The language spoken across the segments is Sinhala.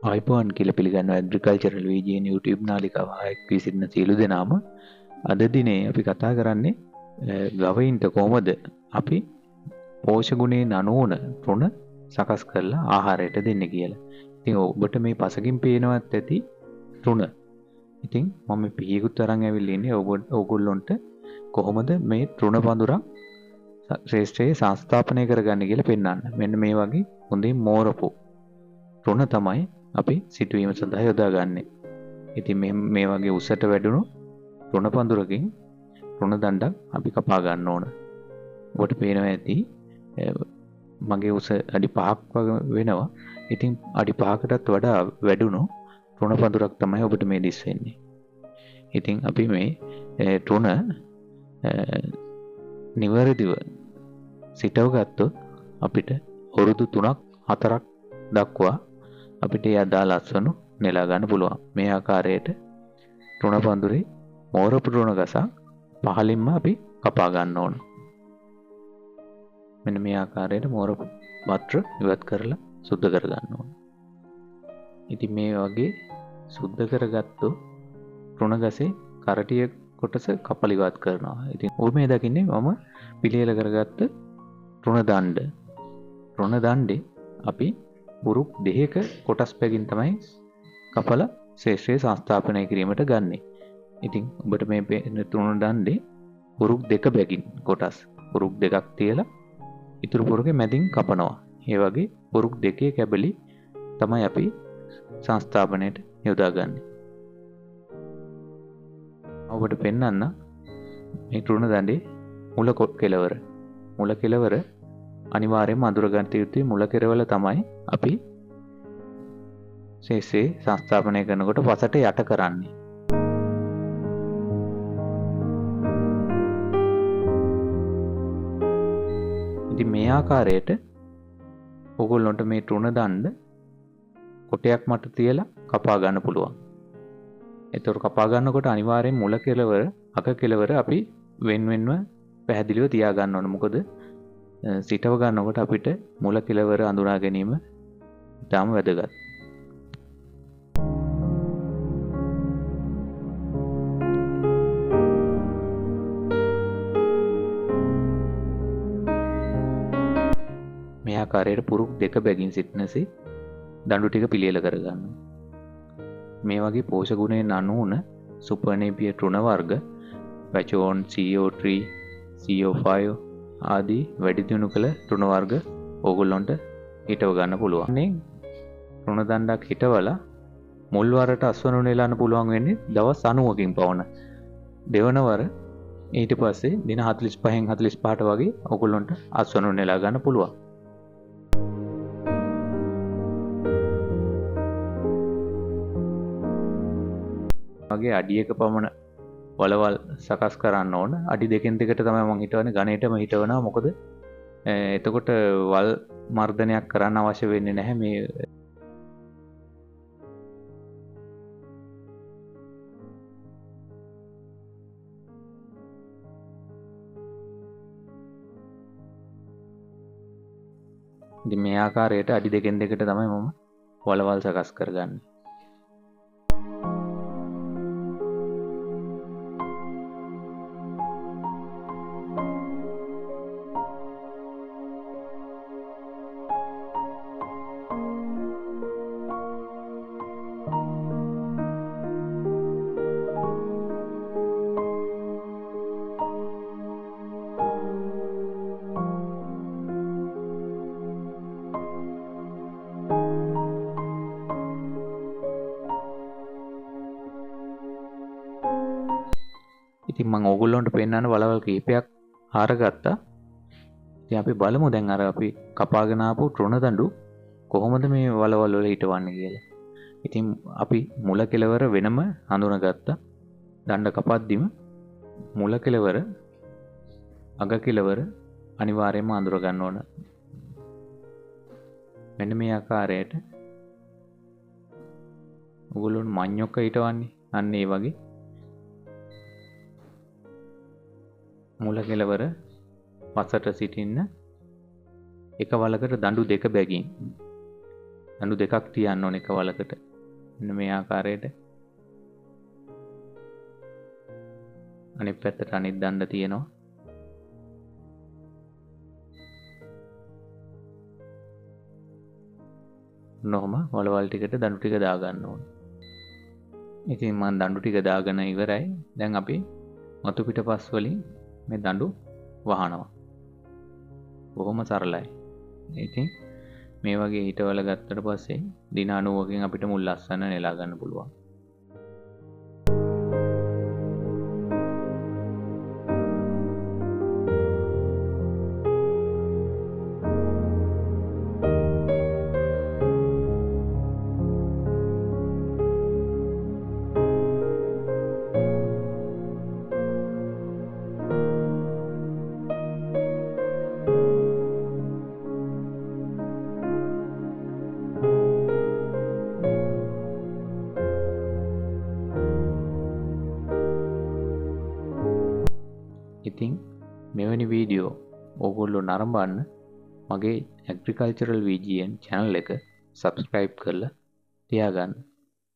ආයිබෝන් කියලා පිළිගන්නවා ඇග්‍රිකල්චරල් වීජන් YouTube නාලිකාව එක්වී සිටින සියලු දෙනාම අද දිනේ අපි කතා කරන්නේ ගවයින්ට කොහොමද අපි පෝෂක ගුණයෙන් අනුවන තෘණ සකස් කරලා ආහාරයට දෙන්නේ කියලා. ඉතින් ඔබට මේ පසකින් පේනවත් ඇති තෘණ. ඉතින් මම පිහියකුත් අරන් ඇවිල්ලා ඉන්නේ ඕගොල්ලොන්ට කොහොමද මේ තෘණ පඳුරක් ශ්‍රේෂ්ඨයේ සංස්ථාපනය කරගන්න කියලා පෙන්වන්න. මෙන්න මේ වගේ හොඳින් මෝරපු තෘණ තමයි අපි සිටුවීම සඳහා යොදාගන්නේ. ඉතින් මේ වගේ උසට වැඩුණු තෘණ පඳුරකින් තෘණ දණ්ඩක් අපි කපා ගන්න ඕන. ඔබට පේනවා ඇති මගේ උස අඩි 5ක් වගේ වෙනවා. ඉතින් අඩි 5කටත් වඩා වැඩුණු තෘණ පඳුරක් තමයි ඔබට මේ දිස් වෙන්නේ. ඉතින් අපි මේ තෘණ නිවැරදිව සිටව ගත්තොත් අපිට අවුරුදු 3ක් 4ක් දක්වා අපිට යදා ලස්සනු නෙලා ගන්න පුළුවන්. මේ ආකාරයට තෘණ පඳුරේ මෝරපු තෘණ ගසක් පහලින්ම අපි කපා ගන්න ඕන. මෙන්න මේ ආකාරයට මෝරපු වත්‍ර ඉවත් කරලා සුද්ධ කර ගන්න ඕන. ඉතින් මේ වගේ සුද්ධ කරගත්තු තෘණ ගසේ කරටිය කොටස කපල ඉවත් කරනවා. ඉතින් ඔය මේ දකින්නේ මම පිළියෙල කරගත්ත තෘණ දණ්ඩ. තෘණ දණ්ඩේ අපි පුරුක් දෙකක කොටස් පැකින් තමයි කපල ශේෂ්ත්‍රයේ සංස්ථාපනය කිරීමට ගන්නෙ. ඉතින් ඔබට මේ තෘණ දණ්ඩේ පුරුක් දෙක බැගින් කොටස් පුරුක් දෙකක් තියලා ඉතුරු පුරුකේ මැදින් කපනවා. ඒ වගේ පුරුක් දෙකේ කැබලි තමයි අපි සංස්ථාපනයට යොදාගන්නේ. ඔබට පෙන්වන්න මේ තෘණ දණ්ඩේ මුල කෙලවර අනිවාර්යයෙන්ම අඳුර ගන්න යුත්තේ මුල කෙරවල තමයි අපි ශේෂ්ත්‍රයේ සංස්ථාපනය කරනකොට පසට යට කරන්නේ. ඉතින් මේ ආකාරයට ඔයගොල්ලන්ට මේ තෘණ දණ්ඩ කොටයක් මත තියලා කපා ගන්න පුළුවන්. ඒතර කපා ගන්නකොට අනිවාර්යෙන් මුල කෙලවර අග කෙලවර අපි වෙන්වෙන්ව පැහැදිලිව තියා ගන්න ඕන. මොකද සිටව ගන්නකොට අපිට මුල කෙලවර අඳුනා ගැනීම ඉතාම වැදගත්. මේ ආකාරයට පුරුක් දෙක බැගින් සිටිනසේ දඬු ටික පිළියෙල කරගන්න. මේ වගේ පෝෂක ගුණයෙන් අනුවන සුපර්නේපියර් තෘණ වර්ග පැචෝන් CO3 CO5 ආදී වැඩි දියුණු කළ තෘණ වර්ග ඕගොල්ලොන්ට හිටව ගන්න පුළුවන්. මේ තෘණ දණ්ඩක් හිටවලා මුල් වරට අස්වනු නෙලන්න පුළුවන් වෙන්නේ දවස් 90කින් පවන. දෙවන වර ඊට පස්සේ දින 45න් 45ට වගේ ඕගොල්ලොන්ට අස්වනු නෙලා ගන්න පුළුවන්. වගේ අඩියක පමණ වලවල් සකස් කරන්න ඕන. අඩි දෙකෙන් දෙකට තමයි මම හිතවන්නේ ඝනයටම හිටවනවා. මොකද එතකොට වල් මර්ධනයක් කරන්න අවශ්‍ය වෙන්නේ නැහැ. මේ ඉතින් මේ ආකාරයට අඩි දෙකෙන් දෙකට තමයි මම වලවල් සකස් කරගන්නේ. ඉතින් මම ඕගොල්ලන්ට පෙන්නන්න වලවල් කීපයක් හරගත්තා. ඉතින් අපි බලමු දැන් අර අපි කපාගෙන ආපු තෘණ දඬු කොහොමද මේ වලවල් වල හිටවන්නේ කියලා. ඉතින් අපි මුල කෙලවර වෙනම හඳුනාගත්තා. දණ්ඩ කපද්දිම මුල කෙලවර අග කෙලවර අනිවාර්යයෙන්ම අඳුර ගන්න ඕන. මෙන්න මේ ආකාරයට ඕගොල්ලෝ මඤ්ඤොක්ක හිටවන්නේ. අන්න ඒ වගේ මුල කෙලවර පසට සිටින්න එක වලකට දඬු දෙක බැගින් දඬු දෙකක් තියන්න ඕන එක වලකට. මෙන්න මේ ආකාරයට අනිත් පැත්තට අනිත් දණ්ඩ තියෙනවා. නොහොම වලවල් ටිකට දඬු ටික දාගන්න ඕන. ඉතින් මම දඬු ටික දාගෙන ඉවරයි. දැන් අපි මතු පිටපස් වලින් මේ දඬු වහනවා. බොහොම සරලයි. ඉතින් මේ වගේ හිටවල ගත්තට පස්සේ දින 90කින් අපිට මුල් ලස්සන නෙලා ගන්න පුළුවන්. ඉතින් මෙවැනි වීඩියෝ ඕගොල්ලෝ නරඹන්න මගේ ඇග්‍රිකල්චරල් VGN channel එක subscribe කරලා තියාගන්න.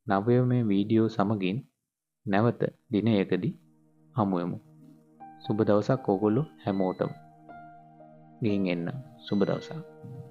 නවයම වීඩියෝ සමගින් නැවත දිනයකදී හමු වෙමු. සුබ දවසක් ඕගොල්ලෝ හැමෝටම. ගිහින් එන්න. සුබ දවසක්.